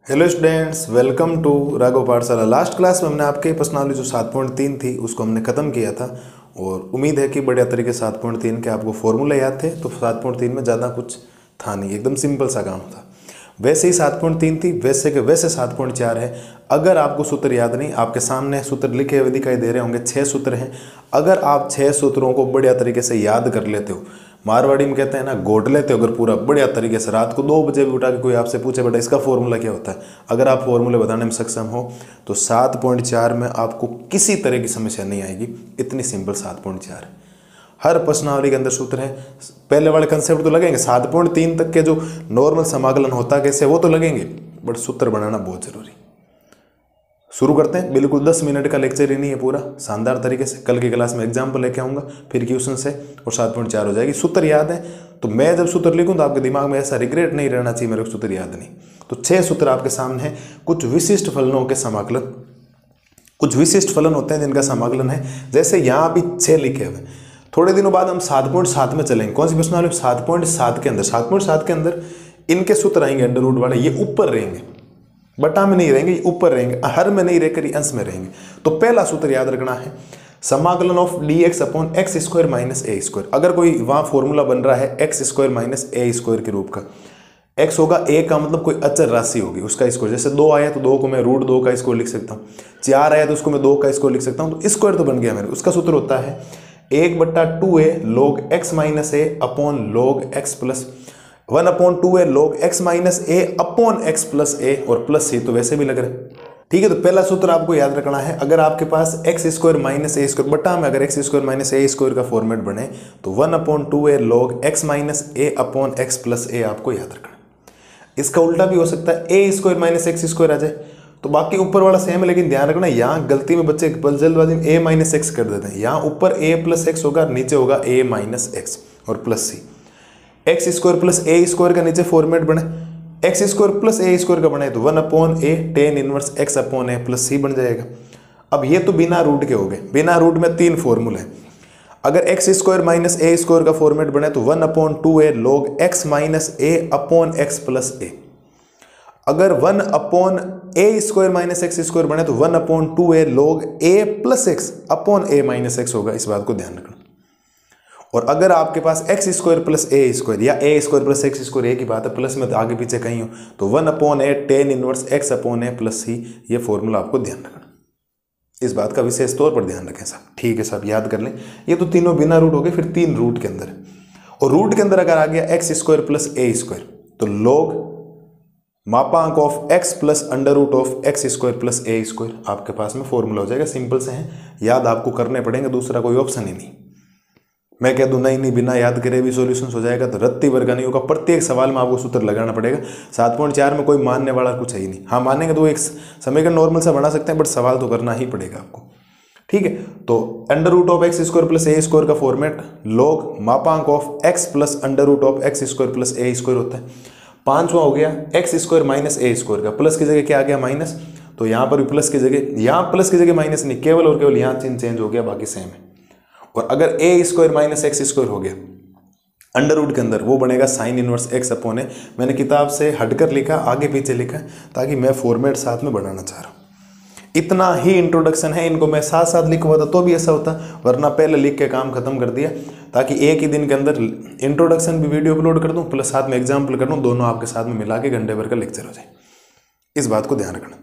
Hello students, welcome to Raghav Pathshala. Last class में हमने आपके प्रश्नावली जो 7.3 थी उसको हमने ख़त्म किया था और उम्मीद है कि बढ़िया तरीके 7.3 के आपको फॉर्मूला याद थे। तो 7.3 में ज़्यादा कुछ था नहीं, एकदम सिंपल सा काम था। वैसे ही 7.3 थी, वैसे के वैसे 7.4 है। अगर आपको सूत्र याद नहीं, आपके सामने सूत्र लिखे हुए दिखाई दे रहे होंगे, 6 सूत्र हैं। अगर आप 6 सूत्रों को बढ़िया तरीके से याद कर लेते हो, मारवाड़ी में कहते हैं ना, गोट लेते हो अगर पूरा बढ़िया तरीके से, रात को 2 बजे भी उठा के कोई आपसे पूछे बेटा इसका फॉर्मूला क्या होता है, अगर आप फॉर्मूले बताने में सक्षम हो तो 7.4 में आपको किसी तरह की समस्या नहीं आएगी। इतनी सिंपल 7.4 है। हर प्रश्नावली के अंदर सूत्र है। पहले वाले कंसेप्ट तो लगेंगे, 7.3 तक के जो नॉर्मल समाकलन होता कैसे वो तो लगेंगे, बट सूत्र बनाना बहुत जरूरी। शुरू करते हैं। बिल्कुल 10 मिनट का लेक्चर ही नहीं है, पूरा शानदार तरीके से कल की क्लास में एग्जाम्पल लेके आऊँगा, फिर क्वेश्चन से, और 7.4 हो जाएगी। सूत्र याद है तो मैं जब सूत्र लिखूँ तो आपके दिमाग में ऐसा रिग्रेट नहीं रहना चाहिए मेरे को सूत्र याद नहीं। तो 6 सूत्र आपके सामने हैं। कुछ विशिष्ट फलनों के समाकलन, कुछ विशिष्ट फलन होते हैं जिनका समाकलन है। जैसे यहाँ भी 6 लिखे हुए। थोड़े दिनों बाद हम 7.7 में चलेंगे। कौन सी प्रश्नावली? 7.7 के अंदर। 7.7 के अंदर इनके सूत्र आएंगे अंडर रूट वाले, ये ऊपर रहेंगे, बटा में नहीं रहेंगे, ये ऊपर रहेंगे, हर में नहीं रहकर अंश में रहेंगे। तो पहला सूत्र याद रखना है, समाकलन of dx upon x square minus A square. अगर कोई वहां फॉर्मूला बन रहा है x square minus A square के रूप का, एक्स होगा, ए का मतलब कोई अचर राशि होगी उसका स्क्वायर। जैसे 2 आया तो 2 को मैं रूट 2 का स्क्वायर लिख सकता हूँ, 4 आया तो उसको मैं 2 का स्क्वायर लिख सकता हूँ। तो स्क्वायर तो बन गया मेरे। उसका सूत्र होता है 1/2a log x minus a upon log x plus 1/2a log x minus a upon x plus a, और प्लस सी तो वैसे भी लग रहा है। ठीक है, तो पहला सूत्र आपको याद रखना है। अगर आपके पास x square minus A square बटा में अगर x square minus A square का फॉर्मेट बने तो 1/2a log x minus a upon x plus ए आपको याद रखना। इसका उल्टा भी हो सकता है, ए स्क्वायर माइनस एक्स स्क्वायर आ जाए तो बाकी ऊपर वाला सेम है, लेकिन ध्यान रखना यहाँ गलती में बच्चे जल्दबाजी में ए माइनस एक्स कर देते हैं। यहाँ ऊपर ए प्लस एक्स होगा, नीचे होगा ए माइनस एक्स और plus c. X square plus ए स्क्वायर का नीचे फॉर्मेट बने, एक्स स्क्वायर प्लस ए स्क्वायर का बने तो 1/a tan inverse x upon a plus c बन जाएगा। अब ये तो बिना रूट के हो गए। बिना रूट में 3 फॉर्मूले हैं। अगर x square minus A square का फॉर्मेट बने तो 1/2a log x minus a upon x plus ए। अगर 1/a square minus x square बने तो 1/2a log a plus x upon A minus x होगा। इस बात को ध्यान रखना। और अगर आपके पास एक्स स्क्वायर प्लस ए स्क्वायर या ए स्क्वायर प्लस एक्स स्क्वायर एक ही बात है, प्लस में तो आगे पीछे कहीं हो, तो 1/a tan inverse x upon a plus c, ये फॉर्मूला आपको ध्यान रखना। इस बात का विशेष तौर पर ध्यान रखें साहब। ठीक है साहब, याद कर लें। ये तो तीनों बिना रूट हो गए, फिर 3 रूट के अंदर। और रूट के अंदर अगर आ गया एक्स स्क्वायर प्लस ए स्क्वायर तो log मापांक of x plus under root of X square plus A square आपके पास में फॉर्मूला हो जाएगा। सिंपल से है, याद आपको करने पड़ेंगे, दूसरा कोई ऑप्शन ही नहीं। मैं कह दूं नहीं बिना याद करे भी सॉल्यूशन हो जाएगा तो रत्ती वर्गा नहीं होगा। प्रत्येक सवाल में आपको सूत्र लगाना पड़ेगा। 7.4 में कोई मानने वाला कुछ है ही नहीं। हाँ, मानेंगे तो एक समीकरण नॉर्मल सा बना सकते हैं, बट सवाल तो करना ही पड़ेगा आपको। ठीक है, तो under root of X square plus A square का फॉर्मेट log मापांक of X plus under root of X square plus A square होता है। 5वां हो गया X square minus A square का, प्लस की जगह क्या आ गया माइनस, तो यहाँ पर भी प्लस की जगह, यहाँ प्लस की जगह माइनस नहीं, केवल और केवल यहाँ चिन्ह चेंज हो गया, बाकी सेम है। और अगर ए स्क्वायर माइनस एक्स स्क्वायर हो गया अंडर रूट के अंदर, वो बनेगा साइन इनवर्स एक्स अपॉन ए। मैंने किताब से हटकर लिखा, आगे पीछे लिखा, ताकि मैं फॉर्मेट साथ में बढ़ाना चाह रहा हूँ। इतना ही इंट्रोडक्शन है। इनको मैं साथ साथ लिखवाता तो भी ऐसा होता, वरना पहले लिख के काम खत्म कर दिया, ताकि एक ही दिन के अंदर इंट्रोडक्शन भी वीडियो अपलोड कर दूं प्लस साथ में एग्जाम्पल कर दूं, दोनों आपके साथ में मिला के घंटे भर का लेक्चर हो जाए। इस बात को ध्यान रखना।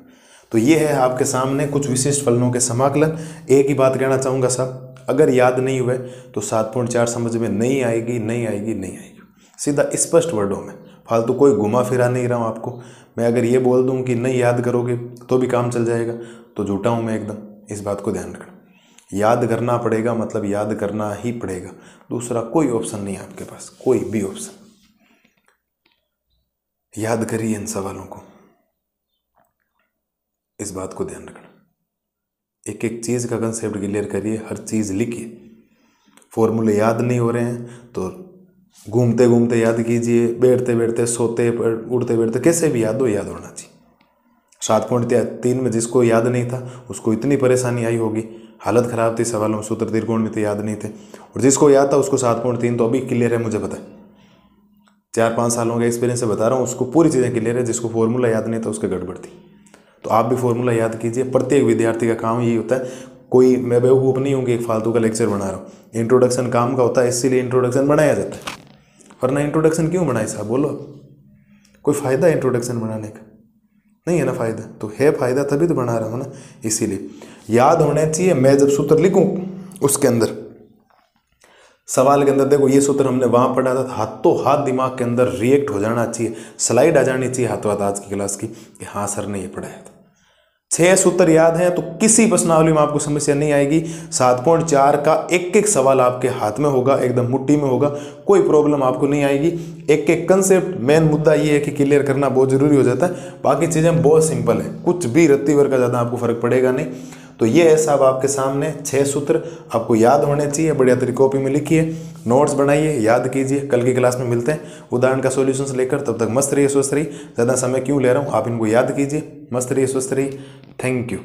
तो ये है आपके सामने कुछ विशिष्ट फलनों के समाकलन। एक ही बात कहना चाहूँगा साहब, अगर याद नहीं हुए तो 7.4 समझ में नहीं आएगी, नहीं आएगी, नहीं आएगी। सीधा स्पष्ट वर्डों में, फालतू कोई घुमा फिरा नहीं रहा हूँ आपको। मैं अगर ये बोल दूँ कि नहीं याद करोगे तो भी काम चल जाएगा तो झूठा हूँ मैं एकदम। इस बात को ध्यान रखना। याद करना पड़ेगा, मतलब याद करना ही पड़ेगा, दूसरा कोई ऑप्शन नहीं है आपके पास, कोई भी ऑप्शन। याद करिए इन सवालों को, इस बात को ध्यान रखना। एक एक चीज़ का कंसेप्ट क्लियर करिए, हर चीज़ लिखिए। फॉर्मूले याद नहीं हो रहे हैं तो घूमते घूमते याद कीजिए, बैठते बैठते, सोते उठते बैठते, कैसे भी याद हो, याद होना चाहिए। 7.3 में जिसको याद नहीं था उसको इतनी परेशानी आई होगी, हालत ख़राब थी सवालों में, सूत्र त्रिकोण में तो याद नहीं थे। और जिसको याद था उसको 7.3 तो अभी क्लियर है, मुझे पता है। 4-5 सालों का एक्सपीरियंस से बता रहा हूँ, उसको पूरी चीज़ें क्लियर है। जिसको फॉर्मूला याद नहीं था उसके गड़बड़ थी। तो आप भी फॉर्मूला याद कीजिए। प्रत्येक विद्यार्थी का काम यही होता है। कोई मैं बेवकूफ़ नहीं हूँ कि एक फालतू का लेक्चर बना रहा हूँ। इंट्रोडक्शन काम का होता है, इसीलिए इंट्रोडक्शन बनाया जाता है। वरना इंट्रोडक्शन क्यों बनाए साहब, बोलो। कोई फ़ायदा है इंट्रोडक्शन बनाने का? नहीं है ना फ़ायदा। तो है फ़ायदा तभी तो बना रहा हूँ ना, इसीलिए याद होने चाहिए। मैं जब सूत्र लिखूँ उसके अंदर सवाल के अंदर देखो ये सूत्र हमने वहाँ पढ़ा था, हाथों हाथ दिमाग के अंदर रिएक्ट हो जाना चाहिए, स्लाइड आ जानी चाहिए हाथों हाथ आज की क्लास की कि हाँ सर ने ये पढ़ाया था। 6 सूत्र याद हैं तो किसी प्रश्नावली में आपको समस्या नहीं आएगी। 7.4 का एक एक सवाल आपके हाथ में होगा, एकदम मुट्ठी में होगा, कोई प्रॉब्लम आपको नहीं आएगी। एक एक कंसेप्ट, मेन मुद्दा ये है कि क्लियर करना बहुत जरूरी हो जाता है। बाकी चीज़ें बहुत सिंपल है, कुछ भी रत्ती भर का ज़्यादा आपको फर्क पड़ेगा नहीं। तो ये है साहब आपके सामने 6 सूत्र आपको याद होने चाहिए। बढ़िया तरीके कॉपी में लिखिए, नोट्स बनाइए, याद कीजिए। कल की क्लास में मिलते हैं उदाहरण का सॉल्यूशंस लेकर। तब तक मस्त रहिए, स्वस्थ रहिए। ज़्यादा समय क्यों ले रहा हूँ, आप इनको याद कीजिए। मस्त रहिए, स्वस्थ रहिए। Thank you.